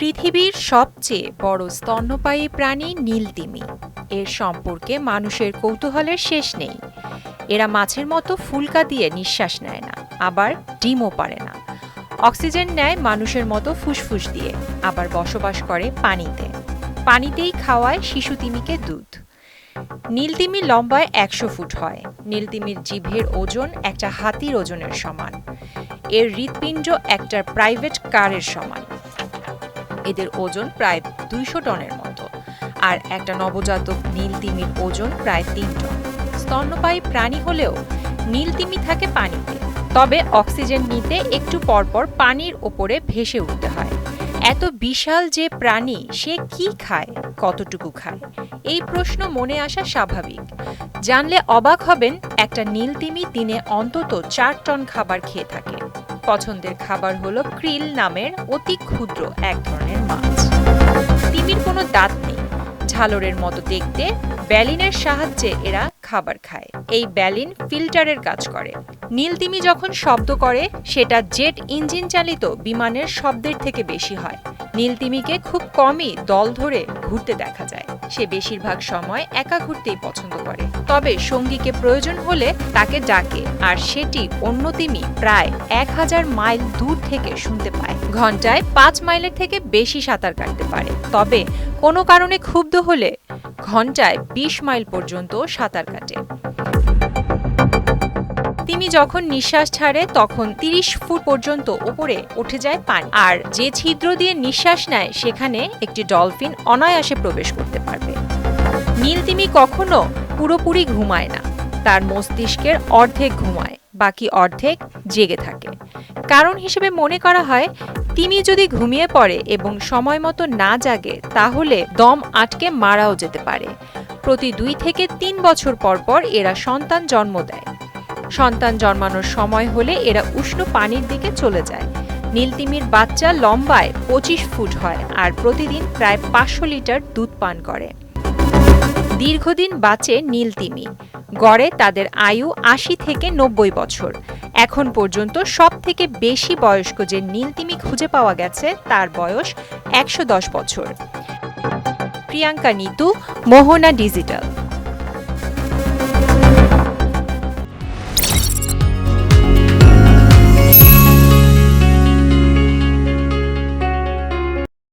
পৃথিবীর সবচেয়ে বড় স্তন্যপায়ী প্রাণী নীলতিমি। এর সম্পর্কে মানুষের কৌতূহলের শেষ নেই। এরা মাছের মতো ফুলকা দিয়ে নিঃশ্বাস নেয় না, আবার ডিমও পারে না। অক্সিজেন নেয় মানুষের মতো ফুসফুস দিয়ে, আবার বসবাস করে পানিতে। পানিতেই খাওয়ায় শিশু তিমিকে দুধ। নীলতিমি লম্বায় ১০০ ফুট হয়। নীলতিমির জিভের ওজন একটা হাতির ওজনের সমান। এর হৃৎপিণ্ড একটা প্রাইভেট কারের সমান। এদের ওজন প্রায় ২০০ টনের মতো, আর একটা নবজাতক নীলতিমির ওজন প্রায় ৩ টন। স্তন্যপায়ী প্রাণী হলেও নীলতিমি থাকে পানিতে, তবে অক্সিজেন নিতে একটু পরপর পানির ওপরে ভেসে উঠতে হয়। এত বিশাল যে প্রাণী, সে কি খায়, কতটুকু খায়, এই প্রশ্ন মনে আসা স্বাভাবিক। জানলে অবাক হবেন, একটা নীলতিমি দিনে অন্তত ৪ টন খাবার খেয়ে থাকে। পছন্দের খাবার হলো ক্রিল নামের অতি ক্ষুদ্র এক ধরনের মাছ। তিমির কোনো দাঁত নেই, ঝালরের মতো দেখতে। ব্যালিনের সাহায্যে এরা খাবার খায়। এই ব্যালিন ফিল্টারের কাজ করে। নীলতিমি যখন শব্দ করে, সেটা জেট ইঞ্জিন চালিত বিমানের শব্দের থেকে বেশি হয়। নীলতিমিকে খুব কমই দল ধরে ঘুরতে দেখা যায়। সে বেশিরভাগ সময় একা ঘুরতেই পছন্দ করে, তবে সঙ্গীকে প্রয়োজন হলে তাকে ডাকে, আর সেটি অন্য তিমি প্রায় ১০০০ মাইল দূর থেকে শুনতে পায়। ঘন্টায় ৫ মাইলের থেকে বেশি সাঁতার কাটতে পারে, তবে কোনো কারণে ক্ষুব্ধ হলে ঘন্টায় ২০ মাইল পর্যন্ত সাঁতার কাটে। তিমি যখন নিঃশ্বাস ছাড়ে, তখন ৩০ ফুট পর্যন্ত উপরে উঠে যায় পানি, আর যে ছিদ্র দিয়ে নিঃশ্বাস নেয়, সেখানে একটি ডলফিন অনায়াসে প্রবেশ করতে পারবে। নীলতিমি কখনো পুরোপুরি ঘুমায় না। তার মস্তিষ্কের অর্ধেক ঘুমায়, বাকি অর্ধেক জেগে থাকে। কারণ হিসেবে মনে করা হয়, তিমি যদি ঘুমিয়ে পড়ে এবং সময় মতো না জাগে, তাহলে দম আটকে মারাও যেতে পারে। প্রতি ২ থেকে ৩ বছর পর পর এরা সন্তান জন্ম দেয়। সন্তান জন্মানোর সময় হলে এরা উষ্ণ পানির দিকে চলে যায়। নীলতিমির বাচ্চা লম্বায় ২৫ ফুট হয়, আর প্রতিদিন প্রায় ৫০০ লিটার দুধ পান করে। দীর্ঘদিন বাঁচে নীলতিমি। গড়ে তাদের আয়ু ৮০ থেকে ৯০ বছর। এখন পর্যন্ত সব থেকে বেশি বয়স্ক যে নীলতিমি খুঁজে পাওয়া গেছে, তার বয়স ১১০ বছর। প্রিয়াঙ্কা নিতু, মোহনা ডিজিটাল।